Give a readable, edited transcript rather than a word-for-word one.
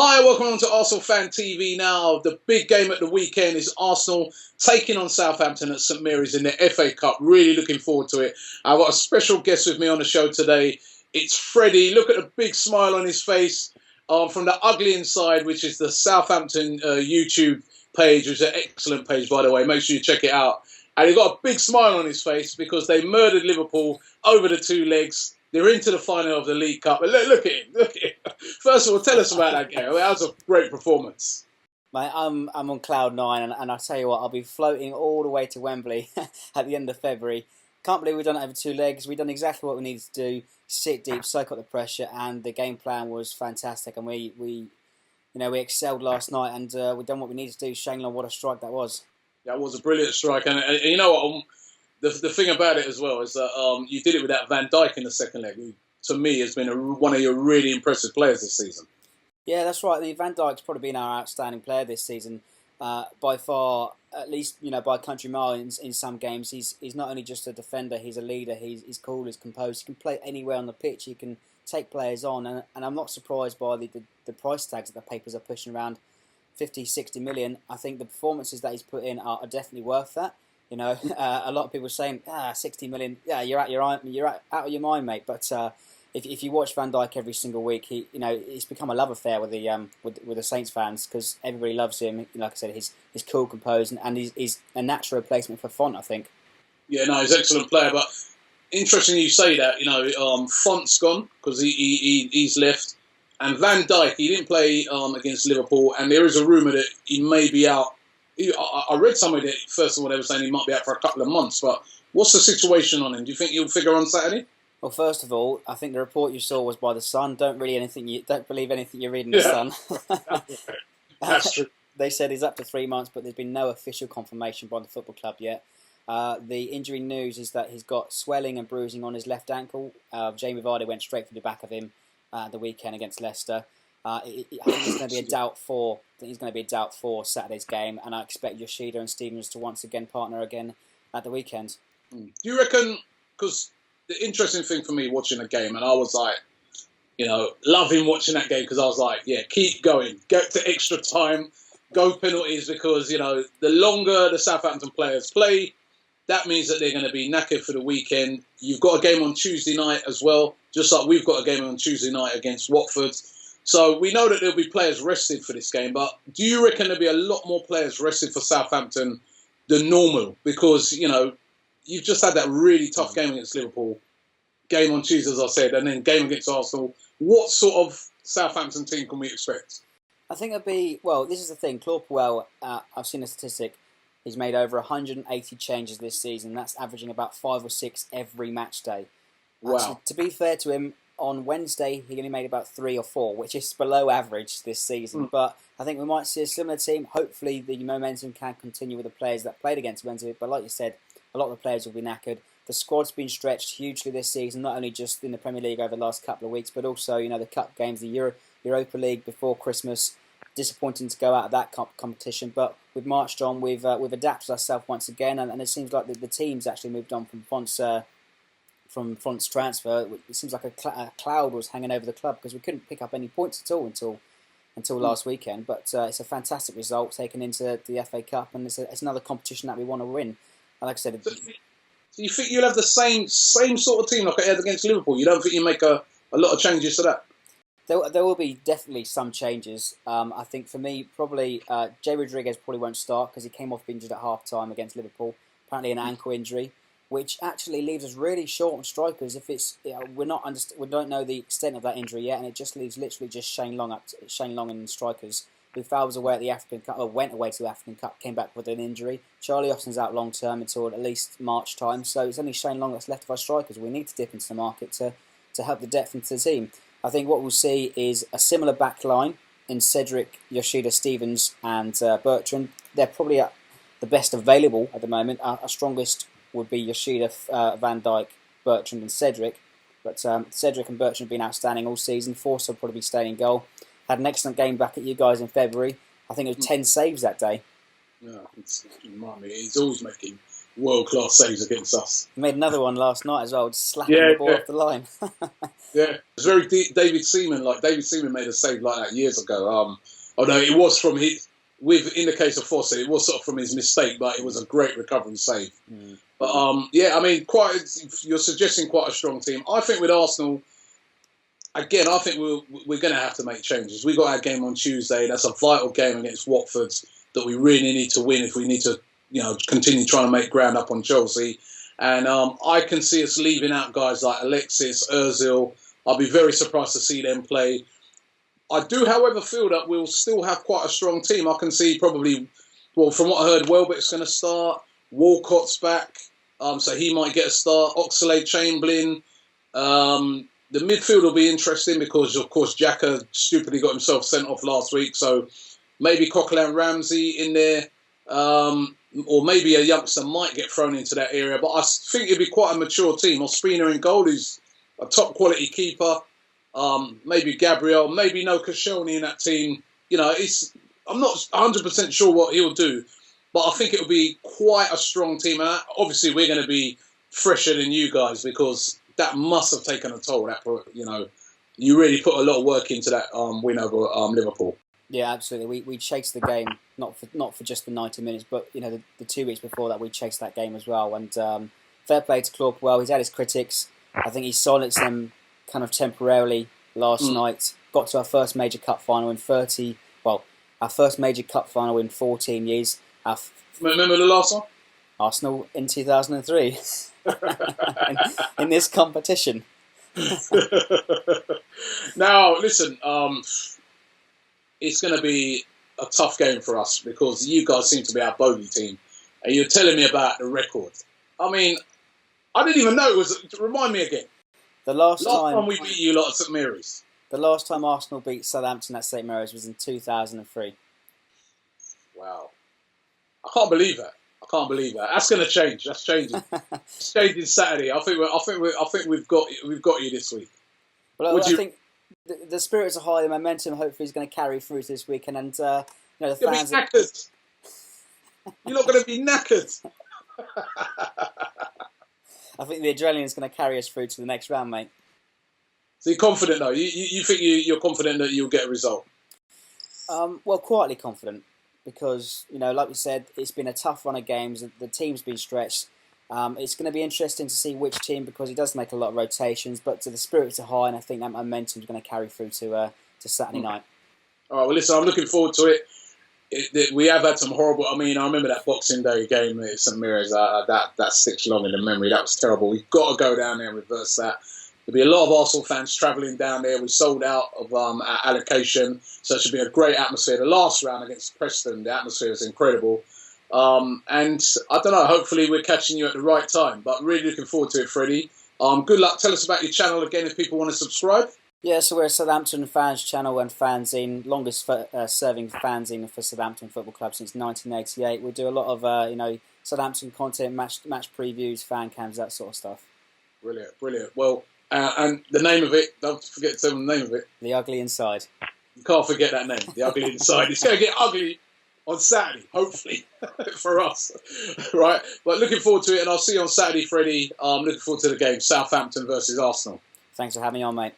Hi, welcome on to ArsenalFanTV now. The big game at the weekend is Arsenal taking on Southampton at St Mary's in the FA Cup. Really looking forward to it. I've got a special guest with me on the show today. It's Freddie. Look at the big smile on his face from the ugly inside, which is the Southampton YouTube page, which is an excellent page, by the way. Make sure you check it out. And he's got a big smile on his face because they murdered Liverpool over the two legs. They're into the final of the League Cup. And look at him. Look at him. First of all, tell us about that game. That was a great performance. Mate, I'm on cloud nine, and I'll tell you what, I'll be floating all the way to Wembley at the end of February. Can't believe we've done it over two legs. We've done exactly what we needed to do: sit deep, soak up the pressure, and the game plan was fantastic. And we excelled last night, and we've done what we needed to do. Shane Long, what a strike that was! That was a brilliant strike, and you know what? The thing about it as well is that you did it without Van Dijk in the second leg, who to me has been one of your really impressive players this season. Yeah, that's right. I mean, Van Dijk's probably been our outstanding player this season by far, at least by a country mile in some games. He's not only just a defender, he's a leader. He's cool, he's composed. He can play anywhere on the pitch. He can take players on, and I'm not surprised by the price tags that the papers are pushing around, 50, 60 million. I think the performances that he's put in are definitely worth that. A lot of people are saying, 60 million, yeah, you're out of your mind, mate. But if you watch Van Dijk every single week, he's become a love affair with the Saints fans because everybody loves him. Like I said, he's cool, composed, and he's a natural replacement for Font, I think. Yeah, no, he's an excellent player. But interesting you say that. Font's gone because he's left, and Van Dijk, he didn't play against Liverpool, and there is a rumour that he may be out. I read somewhere that, first of all, they were saying he might be out for a couple of months, but what's the situation on him? Do you think he'll figure on Saturday? Well, first of all, I think the report you saw was by The Sun. Don't believe anything you read in The Sun. That's true. They said he's up to 3 months, but there's been no official confirmation by the football club yet. The injury news is that he's got swelling and bruising on his left ankle. Jamie Vardy went straight for the back of him the weekend against Leicester. I think he's going to be a doubt for. I think he's going to be a doubt for Saturday's game, and I expect Yoshida and Stevens to once again partner again at the weekend. Do you reckon? Because the interesting thing for me watching the game, and I was like, loving watching that game because I was like, yeah, keep going, get to extra time, go penalties because the longer the Southampton players play, that means that they're going to be knackered for the weekend. You've got a game on Tuesday night as well, just like we've got a game on Tuesday night against Watford. So we know that there'll be players rested for this game, but do you reckon there'll be a lot more players rested for Southampton than normal? Because, you've just had that really tough game against Liverpool, game on Tuesday, as I said, and then game against Arsenal. What sort of Southampton team can we expect? I think it'll be, this is the thing, Claude Puel, I've seen a statistic, he's made over 180 changes this season. That's averaging about 5 or 6 every match day. Wow. Actually, to be fair to him, on Wednesday, he only made about 3 or 4, which is below average this season. But I think we might see a similar team. Hopefully, the momentum can continue with the players that played against Wednesday. But like you said, a lot of the players will be knackered. The squad's been stretched hugely this season, not only just in the Premier League over the last couple of weeks, but also the Cup games, the Europa League before Christmas. Disappointing to go out of that competition, but we've marched on. We've adapted ourselves once again, and it seems like the team's actually moved on from Font's transfer. It seems like a cloud was hanging over the club because we couldn't pick up any points at all until last weekend. But it's a fantastic result taken into the FA Cup, and it's another competition that we want to win. And like I said, so you think you'll have the same sort of team like I had against Liverpool? You don't think you make a lot of changes to that? There will be definitely some changes. I think for me, probably Jay Rodriguez probably won't start because he came off injured at half-time against Liverpool, apparently an ankle injury, which actually leaves us really short on strikers. If it's we don't know the extent of that injury yet, and it just leaves literally just Shane Long and strikers. Buffal was away at the African Cup, or went away to the African Cup, came back with an injury. Charlie Austin's out long term until at least March time, so it's only Shane Long that's left of our strikers. We need to dip into the market to help the depth into the team. I think what we'll see is a similar back line in Cedric, Yoshida, Stevens, and Bertrand. They're probably the best available at the moment. Our strongest would be Yoshida, Van Dijk, Bertrand and Cedric. But Cedric and Bertrand have been outstanding all season. Forster will probably be staying in goal. Had an excellent game back at you guys in February. I think it was 10 saves that day. Yeah, it's remind me. He's always making world-class saves against us. He made another one last night as well, just slapping the ball off the line. Yeah, it's very David Seaman. Like David Seaman made a save like that years ago. Although it was from his, in the case of Fossey, it was sort of from his mistake, but it was a great recovery save. But yeah, I mean, you're suggesting quite a strong team. I think with Arsenal, again, I think we're going to have to make changes. We got our game on Tuesday. That's a vital game against Watford that we really need to win if we need to, continue trying to make ground up on Chelsea. And I can see us leaving out guys like Alexis, Ozil. I'll be very surprised to see them play. I do, however, feel that we'll still have quite a strong team. I can see probably, well, from what I heard, Welbeck's going to start. Walcott's back, so he might get a start. Oxlade-Chamberlain. The midfield will be interesting because, of course, Xhaka stupidly got himself sent off last week. So maybe Coquelin Ramsey in there. Or maybe a youngster might get thrown into that area. But I think it'd be quite a mature team. Ospina in goal, who's a top quality keeper. Maybe Gabriel, maybe no Koscielny in that team. I'm not 100% sure what he'll do, but I think it'll be quite a strong team. And obviously, we're going to be fresher than you guys because that must have taken a toll. You really put a lot of work into that win over Liverpool. Yeah, absolutely. We chased the game not for just the 90 minutes, but the 2 weeks before that we chased that game as well. And fair play to Klopp. Well, he's had his critics. I think he silenced them kind of temporarily last night. Got to our first major cup final in our first major cup final in 14 years. Remember the last one? Arsenal in 2003 in this competition. Now, listen, it's going to be a tough game for us because you guys seem to be our bogey team, and you're telling me about the record. I mean, I didn't even know it was. Remind me again. The last time we beat you lot at St Mary's. The last time Arsenal beat Southampton at St Mary's was in 2003. Wow, I can't believe that. That's going to change. That's changing. It's changing Saturday. I think we've got you this week. Well, I think the spirits are high. The momentum hopefully is going to carry through this weekend, and the fans. You'll be knackered. You're not going to be knackered. I think the adrenaline is going to carry us through to the next round, mate. So you're confident, though? You think you're confident that you'll get a result? Well, quietly confident. Because, like we said, it's been a tough run of games. The team's been stretched. It's going to be interesting to see which team, because he does make a lot of rotations. But the spirits are high, and I think that momentum is going to carry through to Saturday night. All right, well, listen, I'm looking forward to it. We have had some horrible... I mean, I remember that Boxing Day game at St Mary's. That sticks long in the memory. That was terrible. We've got to go down there and reverse that. There'll be a lot of Arsenal fans travelling down there. We sold out of our allocation, so it should be a great atmosphere. The last round against Preston, the atmosphere is incredible. And I don't know, hopefully we're catching you at the right time, but really looking forward to it, Freddie. Good luck. Tell us about your channel again if people want to subscribe. Yeah, so we're a Southampton fans channel and fanzine, longest serving fanzine for Southampton Football Club since 1988. We do a lot of Southampton content, match previews, fan cams, that sort of stuff. Brilliant. Well, and the name of it, don't forget to tell them the name of it. The Ugly Inside. You can't forget that name, The Ugly Inside. It's going to get ugly on Saturday, hopefully, for us. Right? But looking forward to it, and I'll see you on Saturday, Freddie. Looking forward to the game, Southampton versus Arsenal. Thanks for having me on, mate.